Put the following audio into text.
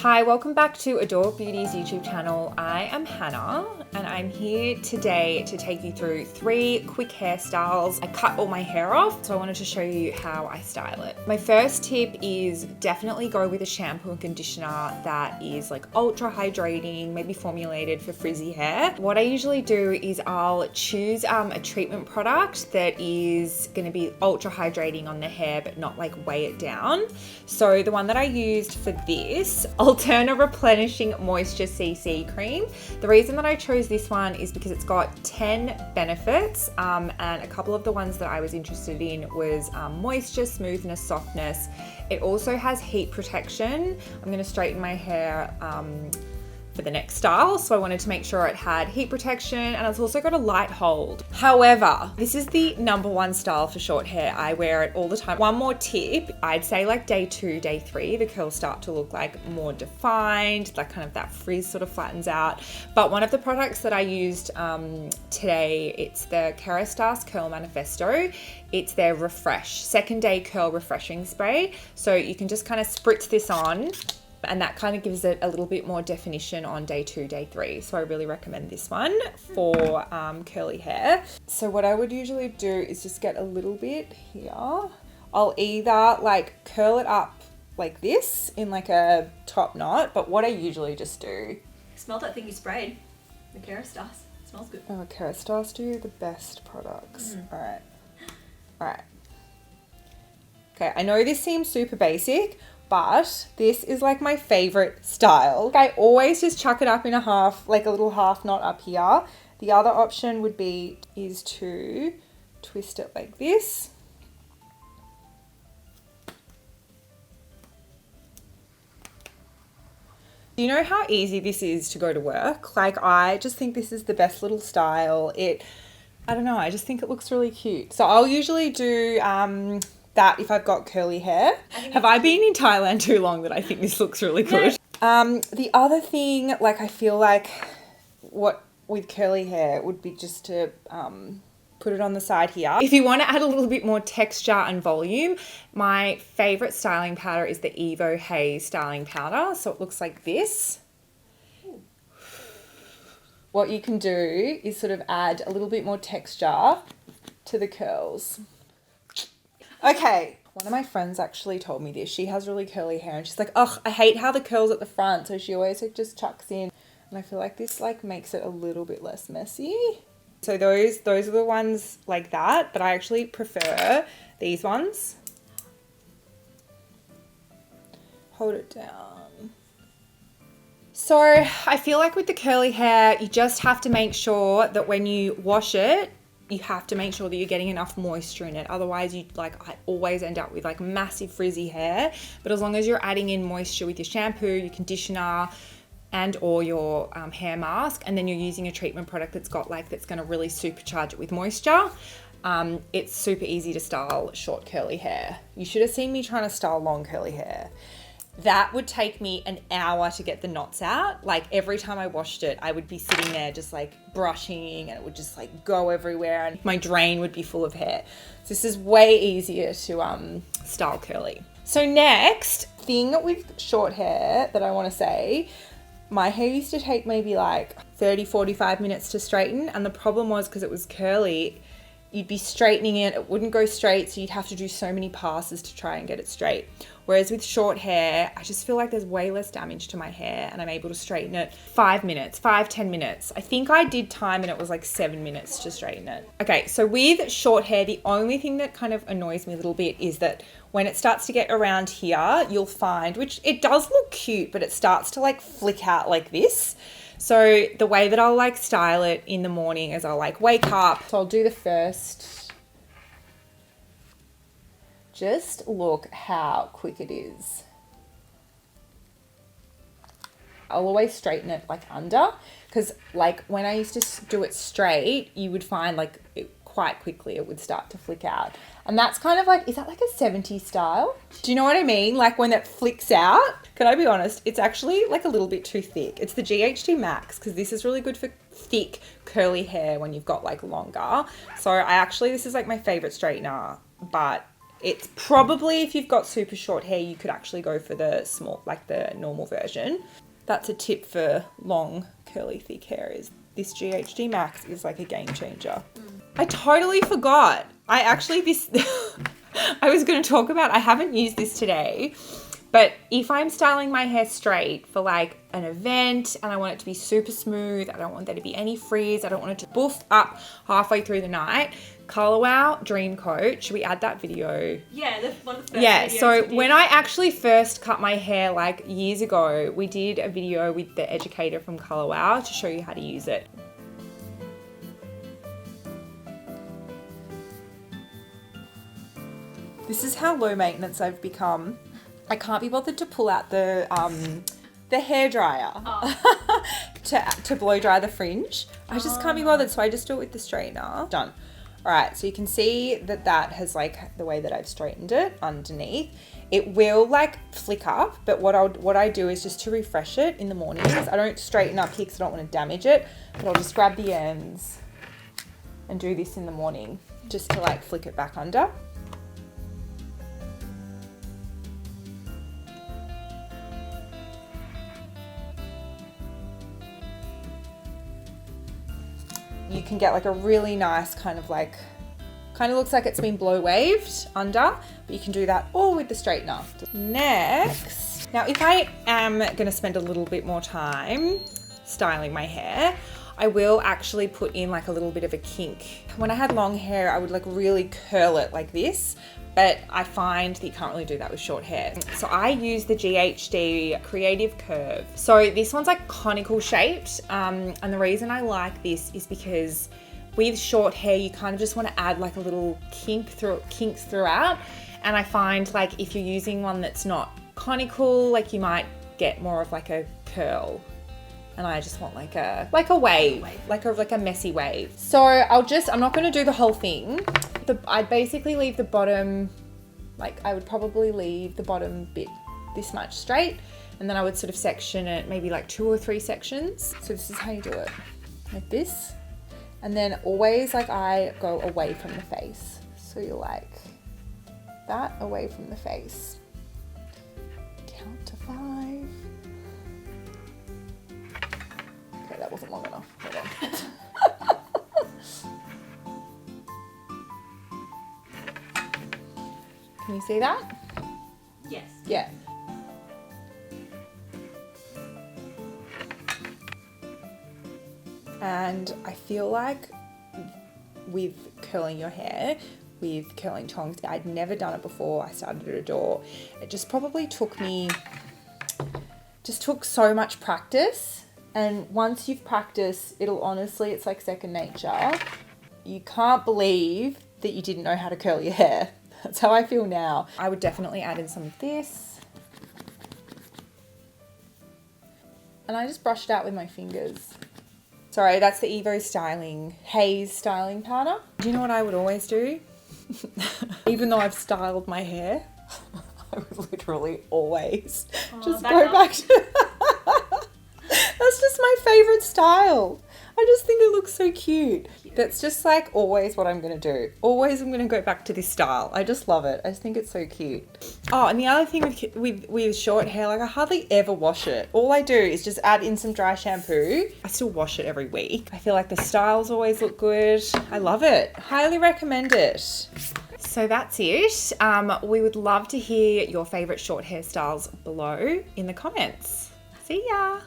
Hi, welcome back to Adore Beauty's YouTube channel. I am Hannah and I'm here today to take you through 3 quick hairstyles. I cut all my hair off, so I wanted to show you how I style it. My first tip is definitely go with a shampoo and conditioner that is like ultra hydrating, maybe formulated for frizzy hair. What I usually do is I'll choose a treatment product that is going to be ultra hydrating on the hair but not like weigh it down. So the one that I used for this, Alterna Replenishing Moisture CC Cream. The reason that I chose this one is because it's got 10 benefits, and a couple of the ones that I was interested in was moisture, smoothness, softness. It also has heat protection. I'm going to straighten my hair for the next style, so I wanted to make sure it had heat protection, and it's also got a light hold. However, this is the #1 style for short hair. I wear it all the time. One more tip, I'd say like day 2, day 3, the curls start to look like more defined, like kind of that frizz sort of flattens out. But one of the products that I used today, it's the Kerastase Curl Manifesto. It's their Refresh, second day curl refreshing spray. So you can just kind of spritz this on, and that kind of gives it a little bit more definition on day 2, day 3. So I really recommend this one for curly hair. So what I would usually do is just get a little bit here. I'll either like curl it up like this in like a top knot, but what I usually just do. Smell that thing you sprayed, the Kerastase. It smells good. Oh, Kerastase do the best products. All right. Okay, I know this seems super basic, but this is like my favorite style. I always just chuck it up in a half, like a little half knot up here. The other option would be is to twist it like this. Do you know how easy this is to go to work? Like, I just think this is the best little style. I don't know, I just think it looks really cute. So I'll usually do that if I've got curly hair. Have I been in Thailand too long that I think this looks really good? Yeah. The other thing, like I feel like what with curly hair would be just to put it on the side here. If you want to add a little bit more texture and volume, my favorite styling powder is the Evo Haze styling powder. So it looks like this. What you can do is sort of add a little bit more texture to the curls. Okay, one of my friends actually told me this. She has really curly hair and she's like, ugh, I hate how the curls at the front. So she always like just chucks in. And I feel like this like makes it a little bit less messy. So those are the ones like that, but I actually prefer these ones. Hold it down. So I feel like with the curly hair, you just have to make sure that when you wash it, you have to make sure that you're getting enough moisture in it. Otherwise, I always end up with like massive frizzy hair. But as long as you're adding in moisture with your shampoo, your conditioner, and or your hair mask, and then you're using a treatment product that's going to really supercharge it with moisture, it's super easy to style short curly hair. You should have seen me trying to style long curly hair. That would take me an hour to get the knots out. Like every time I washed it, I would be sitting there just like brushing and it would just like go everywhere and my drain would be full of hair. So this is way easier to style curly. So next thing with short hair that I want to say, my hair used to take maybe like 30-45 minutes to straighten, and the problem was because it was curly, you'd be straightening it wouldn't go straight, so you'd have to do so many passes to try and get it straight. Whereas with short hair, I just feel like there's way less damage to my hair and I'm able to straighten it 5 minutes, 5-10 minutes. I think I did time and it was like 7 minutes to straighten it. Okay, so with short hair, the only thing that kind of annoys me a little bit is that when it starts to get around here, you'll find, which it does look cute, but it starts to like flick out like this. So the way that I'll like style it in the morning is I'll like wake up. So I'll do the first. Just look how quick it is. I'll always straighten it like under, because like when I used to do it straight, you would find like quite quickly it would start to flick out. And that's kind of like, is that like a 70s style? Do you know what I mean? Like when it flicks out, can I be honest? It's actually like a little bit too thick. It's the GHD Max, because this is really good for thick curly hair when you've got like longer. So this is like my favorite straightener, but It's probably, if you've got super short hair, you could actually go for the small, like the normal version. That's a tip for long, curly, thick hair, is this GHD Max is like a game changer. I totally forgot. I was going to talk about, I haven't used this today, but if I'm styling my hair straight for like an event and I want it to be super smooth, I don't want there to be any frizz, I don't want it to boof up halfway through the night, Color Wow Dream Coat, should we add that video? Yeah, that's one of the first Yeah, videos so we did. when I actually first cut my hair like years ago, we did a video with the educator from Color Wow to show you how to use it. This is how low maintenance I've become. I can't be bothered to pull out the hairdryer to blow dry the fringe. I just can't be bothered, so I just do it with the straightener. Done. All right, so you can see that has like the way that I've straightened it underneath. It will like flick up, but what I do is just to refresh it in the mornings. I don't straighten up here because I don't want to damage it, but I'll just grab the ends and do this in the morning just to like flick it back under. You can get like a really nice kind of looks like it's been blow waved under, but you can do that all with the straightener. Next, now if I am going to spend a little bit more time styling my hair, I will actually put in like a little bit of a kink. When I had long hair, I would like really curl it like this, but I find that you can't really do that with short hair. So I use the GHD Creative Curve. So this one's like conical shaped, and the reason I like this is because with short hair, you kind of just want to add like a little kinks throughout. And I find like if you're using one that's not conical, like you might get more of like a curl. And I just want like a wave, like a messy wave. So I'm not going to do the whole thing. I'd basically leave the bottom, like I would probably leave the bottom bit this much straight, and then I would sort of section it, maybe like 2 or 3 sections. So this is how you do it, like this. And then always like I go away from the face. So you're like that, away from the face. Count to 5. Okay, that wasn't long enough. Hold on. Can you see that? Yes. Yeah. And I feel like with curling your hair, with curling tongs, I'd never done it before I started at Adore. It just probably took so much practice. And once you've practiced, it's like second nature. You can't believe that you didn't know how to curl your hair. That's how I feel now. I would definitely add in some of this. And I just brushed it out with my fingers. Sorry, that's the Evo Styling Haze styling powder. Do you know what I would always do? Even though I've styled my hair, I would literally always just go back to... That's just my favorite style. I just think it looks so cute. That's just like always what I'm going to do. Always I'm going to go back to this style. I just love it. I just think it's so cute. Oh, and the other thing with short hair, like I hardly ever wash it. All I do is just add in some dry shampoo. I still wash it every week. I feel like the styles always look good. I love it. Highly recommend it. So that's it. We would love to hear your favorite short hairstyles below in the comments. See ya.